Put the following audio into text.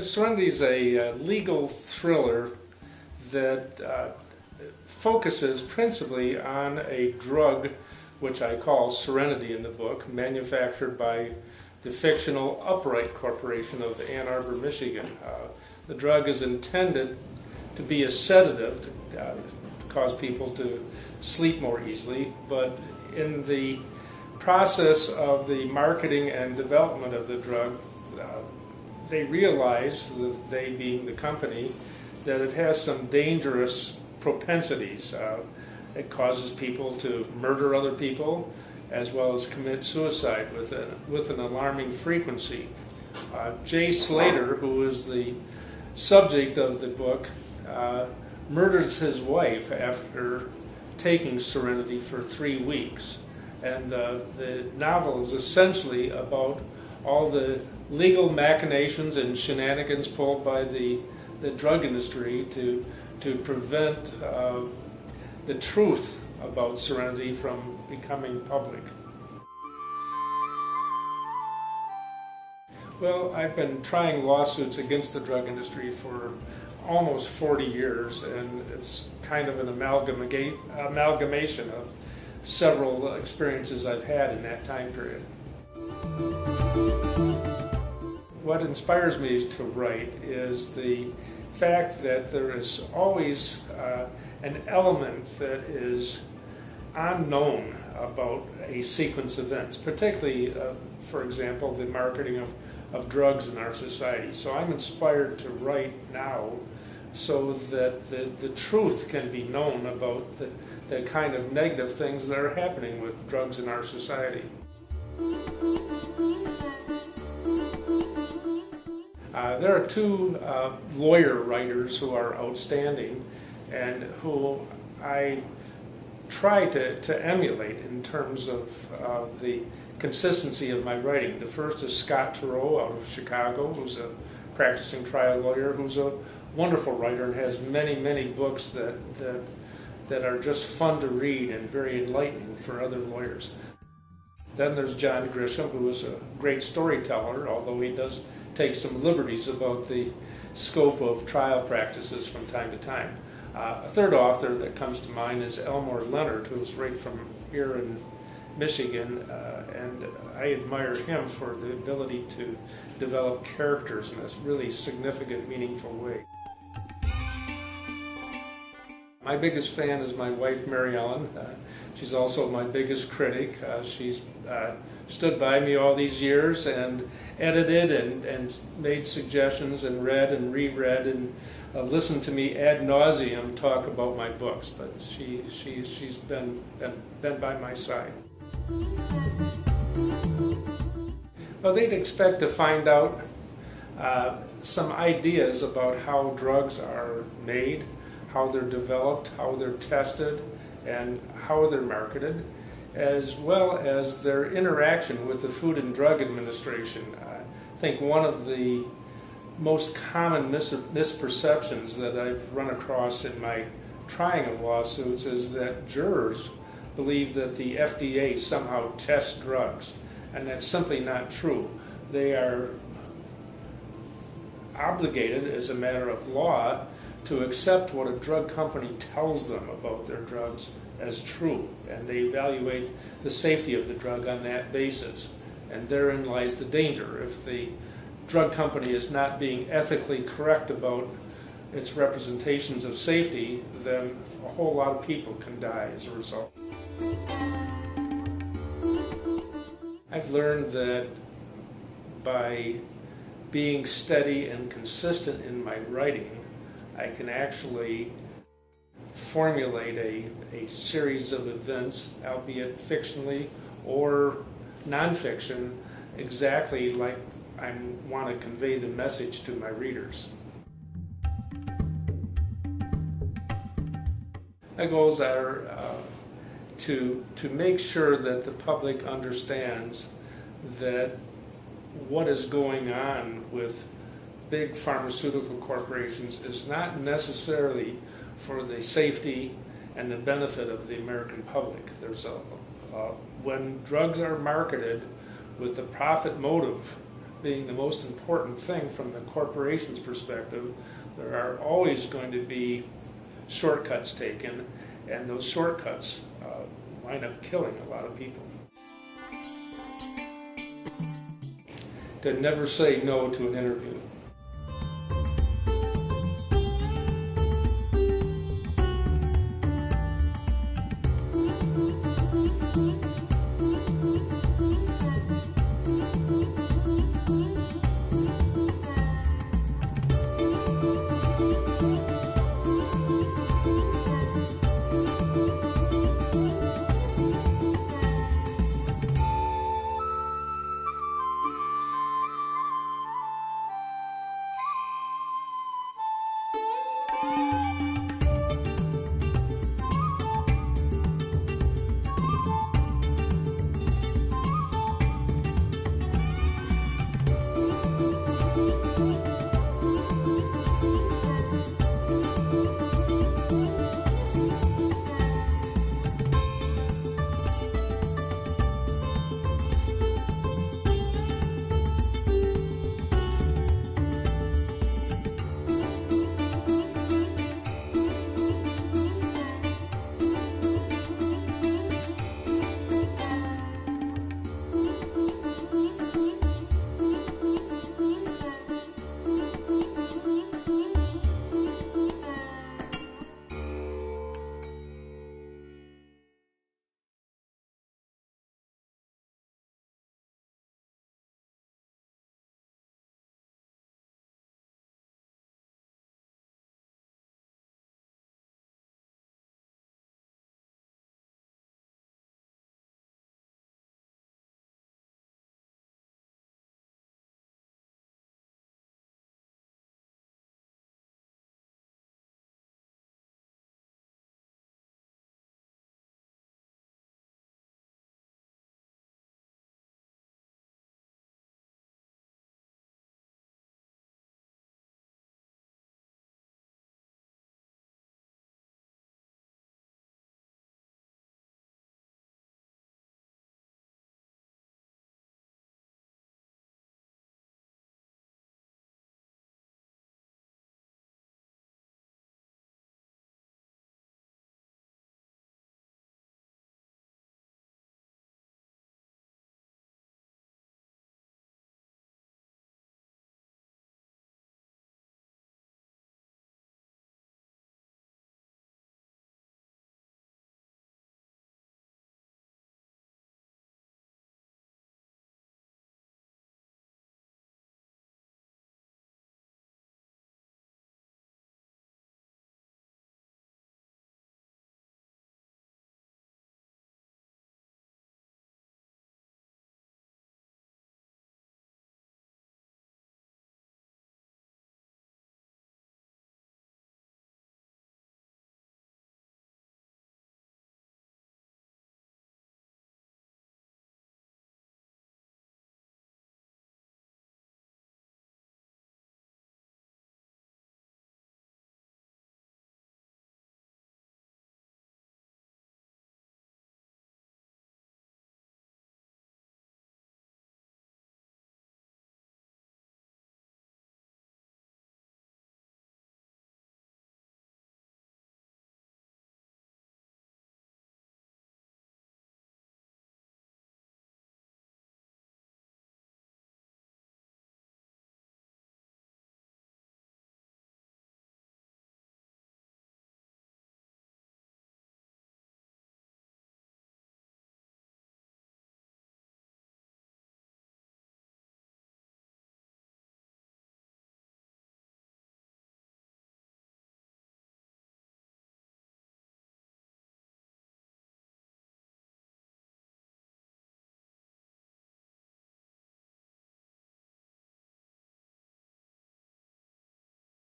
Serenity is a legal thriller that focuses principally on a drug which I call Serenity in the book, manufactured by the fictional Upright Corporation of Ann Arbor, Michigan. The drug is intended to be a sedative to cause people to sleep more easily, but in the process of the marketing and development of the drug, they realize, they being the company, that it has some dangerous propensities. It causes people to murder other people as well as commit suicide with an alarming frequency. Jay Slater, who is the subject of the book, murders his wife after taking Serenity for 3 weeks. And the novel is essentially about all the legal machinations and shenanigans pulled by the drug industry to prevent the truth about Serenity from becoming public. Well, I've been trying lawsuits against the drug industry for almost 40 years, and it's kind of an amalgamation of several experiences I've had in that time period. What inspires me to write is the fact that there is always an element that is unknown about a sequence of events, particularly, for example, the marketing of drugs in our society. So I'm inspired to write now so that the truth can be known about the kind of negative things that are happening with drugs in our society. There are two lawyer writers who are outstanding and who I try to emulate in terms of the consistency of my writing. The first is Scott Turow out of Chicago, who's a practicing trial lawyer, who's a wonderful writer and has many, many books that are just fun to read and very enlightening for other lawyers. Then there's John Grisham, who is a great storyteller, although he does take some liberties about the scope of trial practices from time to time. A third author that comes to mind is Elmore Leonard, who's right from here in Michigan, and I admire him for the ability to develop characters in this really significant, meaningful way. My biggest fan is my wife, Mary Ellen. She's also my biggest critic. She's stood by me all these years and edited and made suggestions and read and reread and listened to me ad nauseum talk about my books. But she's been by my side. Well, they'd expect to find out some ideas about how drugs are made, how they're developed, how they're tested, and how they're marketed, as well as their interaction with the Food and Drug Administration. I think one of the most common misperceptions that I've run across in my trying of lawsuits is that jurors believe that the FDA somehow tests drugs, and that's simply not true. They are obligated, as a matter of law, to accept what a drug company tells them about their drugs as true, and they evaluate the safety of the drug on that basis. And therein lies the danger. If the drug company is not being ethically correct about its representations of safety, then a whole lot of people can die as a result. I've learned that by being steady and consistent in my writing, I can actually formulate a series of events, albeit fictionally or nonfiction, exactly like I want to convey the message to my readers. My goals are to make sure that the public understands that what is going on with big pharmaceutical corporations is not necessarily for the safety and the benefit of the American public. When drugs are marketed with the profit motive, being the most important thing from the corporation's perspective, there are always going to be shortcuts taken, and those shortcuts wind up killing a lot of people. To never say no to an interview.